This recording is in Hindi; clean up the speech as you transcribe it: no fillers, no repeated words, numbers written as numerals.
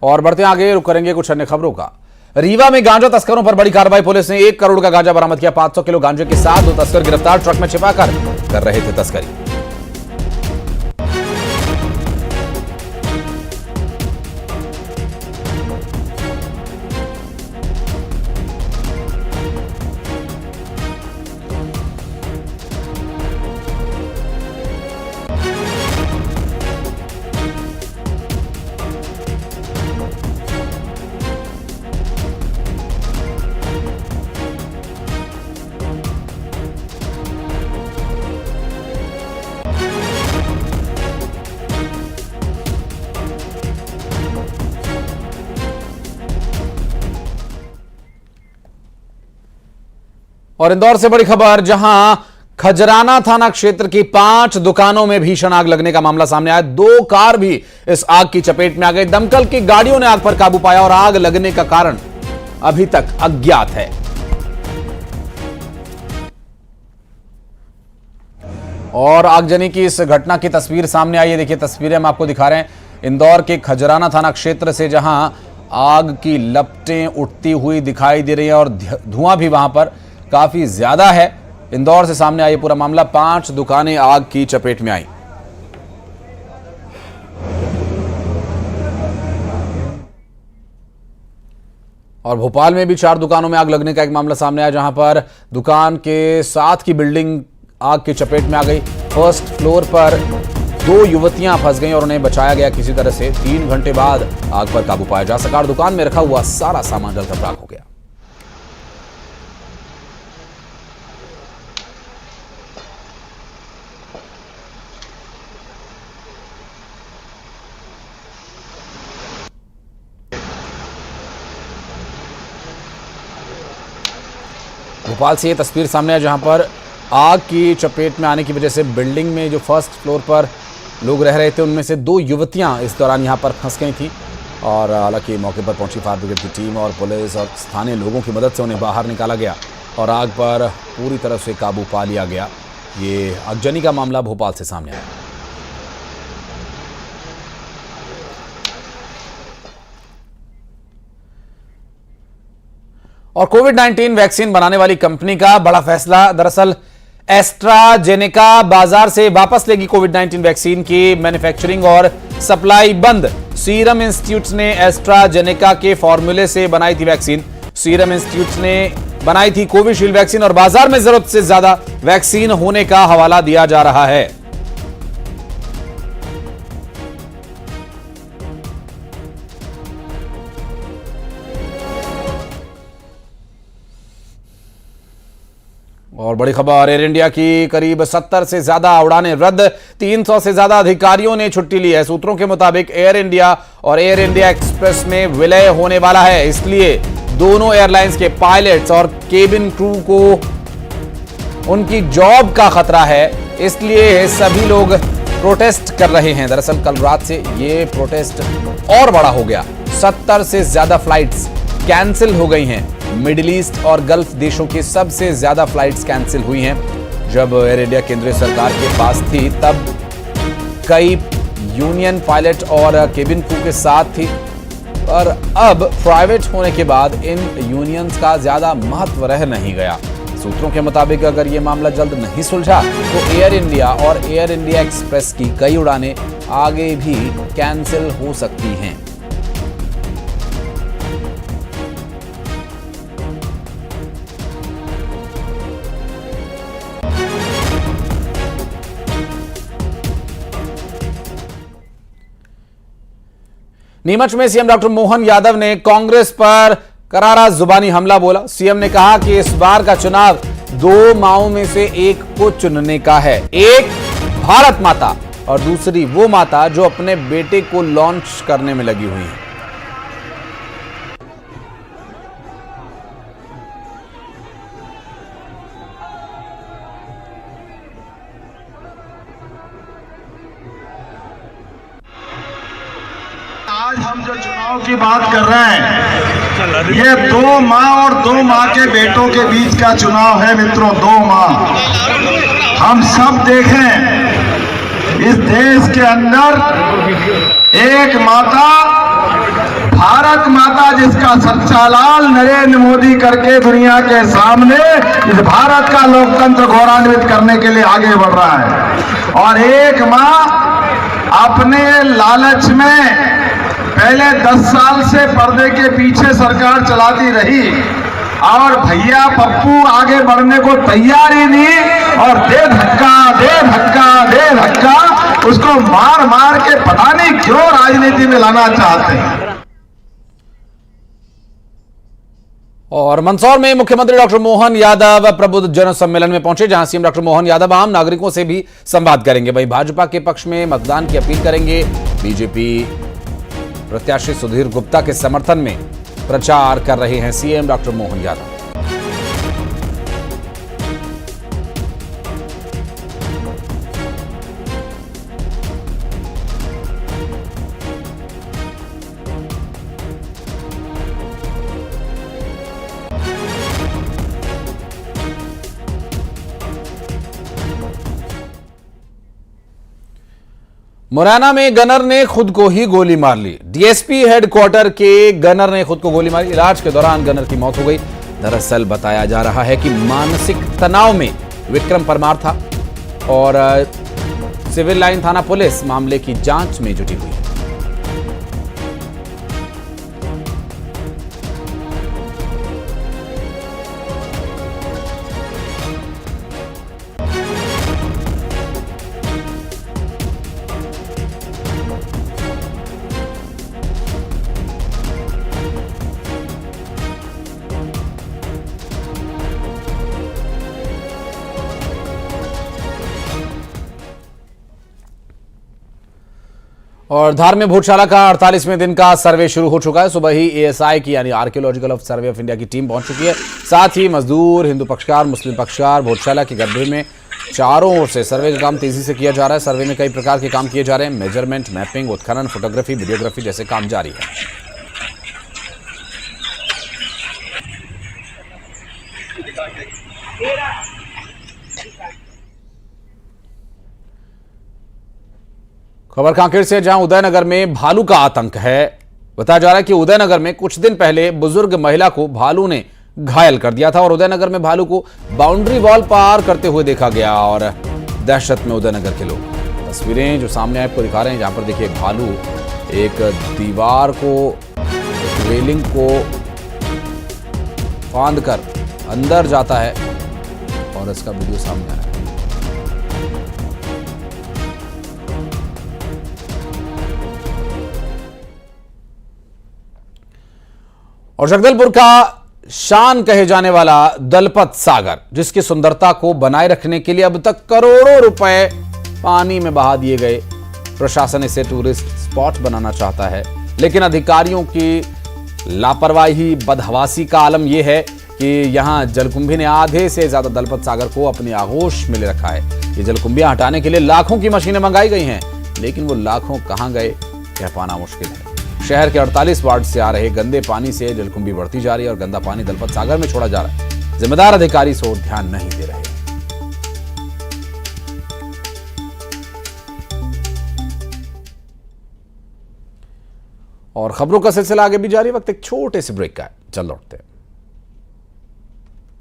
और बढ़ते आगे, रुक करेंगे कुछ अन्य खबरों का। रीवा में गांजा तस्करों पर बड़ी कार्रवाई, पुलिस ने 1 करोड़ का गांजा बरामद किया। 500 किलो गांजे के साथ 2 तस्कर गिरफ्तार, ट्रक में छिपाकर कर रहे थे तस्करी। और इंदौर से बड़ी खबर, जहां खजराना थाना क्षेत्र की 5 दुकानों में भीषण आग लगने का मामला सामने आया। 2 कार भी इस आग की चपेट में आ गई। दमकल की गाड़ियों ने आग पर काबू पाया और आग लगने का कारण अभी तक अज्ञात है। और आगजनी की इस घटना की तस्वीर सामने आई है। देखिए तस्वीरें हम आपको दिखा रहे हैं इंदौर के खजराना थाना क्षेत्र से, जहां आग की लपटें उठती हुई दिखाई दे रही है और धुआं भी वहां पर काफी ज्यादा है। इंदौर से सामने आई पूरा मामला। 5 दुकानें आग की चपेट में आई। और भोपाल में भी 4 दुकानों में आग लगने का एक मामला सामने आया, जहां पर दुकान के साथ की बिल्डिंग आग की चपेट में आ गई। फर्स्ट फ्लोर पर 2 युवतियां फंस गईं और उन्हें बचाया गया किसी तरह से। 3 घंटे बाद आग पर काबू पाया जा सका। दुकान में रखा हुआ सारा सामान जलकर राख हो गया। भोपाल से ये तस्वीर सामने है, जहां पर आग की चपेट में आने की वजह से बिल्डिंग में जो फर्स्ट फ्लोर पर लोग रह रहे थे, उनमें से 2 युवतियां इस दौरान यहां पर फंस गई थी। और हालांकि मौके पर पहुंची फायर ब्रिगेड की टीम और पुलिस और स्थानीय लोगों की मदद से उन्हें बाहर निकाला गया और आग पर पूरी तरह से काबू पा लिया गया। ये आगजनी का मामला भोपाल से सामने आया। और कोविड-19 वैक्सीन बनाने वाली कंपनी का बड़ा फैसला। दरअसल एस्ट्राजेनेका बाजार से वापस लेगी कोविड-19 वैक्सीन की मैन्युफैक्चरिंग और सप्लाई बंद। सीरम इंस्टीट्यूट ने एस्ट्राजेनेका के फॉर्मूले से बनाई थी वैक्सीन। सीरम इंस्टीट्यूट ने बनाई थी कोविशील्ड वैक्सीन और बाजार में जरूरत से ज्यादा वैक्सीन होने का हवाला दिया जा रहा है। और बड़ी खबर, एयर इंडिया की करीब 70 से ज्यादा उड़ानें रद्द। 300 से ज्यादा अधिकारियों ने छुट्टी ली है। सूत्रों के मुताबिक एयर इंडिया और एयर इंडिया एक्सप्रेस में विलय होने वाला है, इसलिए दोनों एयरलाइंस के पायलट्स और केबिन क्रू को उनकी जॉब का खतरा है, इसलिए सभी लोग प्रोटेस्ट कर रहे हैं। दरअसल कल रात से ये प्रोटेस्ट और बड़ा हो गया। 70 से ज्यादा फ्लाइट्स कैंसिल हो गई हैं। मिडिल ईस्ट और गल्फ देशों की सबसे ज्यादा फ्लाइट्स कैंसिल हुई हैं। जब एयर इंडिया केंद्रीय सरकार के पास थी, तब कई यूनियन पायलट और केबिन क्रू के साथ थी, और अब प्राइवेट होने के बाद इन यूनियंस का ज्यादा महत्व रह नहीं गया। सूत्रों के मुताबिक अगर ये मामला जल्द नहीं सुलझा तो एयर इंडिया और एयर इंडिया एक्सप्रेस की कई उड़ानें आगे भी कैंसिल हो सकती हैं। नीमच में सीएम डॉक्टर मोहन यादव ने कांग्रेस पर करारा जुबानी हमला बोला। सीएम ने कहा कि इस बार का चुनाव 2 माओं में से एक को चुनने का है। एक भारत माता और दूसरी वो माता जो अपने बेटे को लॉन्च करने में लगी हुई है। आज हम जो चुनाव की बात कर रहे हैं, ये 2 माँ और 2 माँ के बेटों के बीच का चुनाव है मित्रों। 2 माँ हम सब देखें, इस देश के अंदर एक माता भारत माता जिसका सच्चा लाल नरेंद्र मोदी करके दुनिया के सामने इस भारत का लोकतंत्र गौरवान्वित करने के लिए आगे बढ़ रहा है। और एक मां अपने लालच में पहले 10 साल से पर्दे के पीछे सरकार चलाती रही और भैया पप्पू आगे बढ़ने को तैयार ही नहीं और दे धक्का दे धक्का दे धक्का उसको मार मार के पता नहीं क्यों राजनीति में लाना चाहते हैं। और मंदसौर में मुख्यमंत्री डॉक्टर मोहन यादव प्रबुद्ध जन सम्मेलन में पहुंचे, जहां सीएम डॉक्टर मोहन यादव आम नागरिकों से भी संवाद करेंगे। वहीं भाजपा के पक्ष में मतदान की अपील करेंगे। बीजेपी प्रत्याशी सुधीर गुप्ता के समर्थन में प्रचार कर रहे हैं सीएम डॉक्टर मोहन यादव। मुरैना में गनर ने खुद को ही गोली मार ली। डीएसपी हेडक्वार्टर के गनर ने खुद को गोली मारी। इलाज के दौरान गनर की मौत हो गई। दरअसल बताया जा रहा है कि मानसिक तनाव में विक्रम परमार था और सिविल लाइन थाना पुलिस मामले की जांच में जुटी हुई है। और धार में भोजशाला का 48वें दिन का सर्वे शुरू हो चुका है। सुबह ही एएसआई की यानी archaeological of survey of India की टीम पहुंच चुकी है। साथ ही मजदूर, हिंदू पक्षकार, मुस्लिम पक्षकार भोजशाला के गड्ढे में चारों ओर से सर्वे का काम तेजी से किया जा रहा है। सर्वे में कई प्रकार के काम किए जा रहे हैं। मेजरमेंट, मैपिंग, उत्खनन, फोटोग्राफी, वीडियोग्राफी जैसे काम जारी है। खबर कांकेर से, जहां उदयनगर में भालू का आतंक है। बताया जा रहा है कि उदयनगर में कुछ दिन पहले बुजुर्ग महिला को भालू ने घायल कर दिया था और उदयनगर में भालू को बाउंड्री वॉल पार करते हुए देखा गया और दहशत में उदयनगर के लोग। तस्वीरें जो सामने आपको दिखा रहे हैं, जहां पर देखिए भालू एक दीवार को, रेलिंग को फांद कर अंदर जाता है और इसका वीडियो सामने आ रहा है। और जगदलपुर का शान कहे जाने वाला दलपत सागर, जिसकी सुंदरता को बनाए रखने के लिए अब तक करोड़ों रुपए पानी में बहा दिए गए। प्रशासन इसे टूरिस्ट स्पॉट बनाना चाहता है, लेकिन अधिकारियों की लापरवाही, बदहवासी का आलम यह है कि यहां जलकुंभी ने आधे से ज्यादा दलपत सागर को अपनी आगोश में ले रखा है। ये जलकुंभियां हटाने के लिए लाखों की मशीनें मंगाई गई हैं, लेकिन वो लाखों कहां गए कह पाना मुश्किल है। शहर के 48 वार्ड से आ रहे गंदे पानी से जलकुंभी बढ़ती जा रही है और गंदा पानी दलपत सागर में छोड़ा जा रहा है। जिम्मेदार अधिकारी इस ओर ध्यान नहीं दे रहे। और खबरों का सिलसिला आगे भी जारी। वक्त एक छोटे से ब्रेक का है, चल लौटते हैं।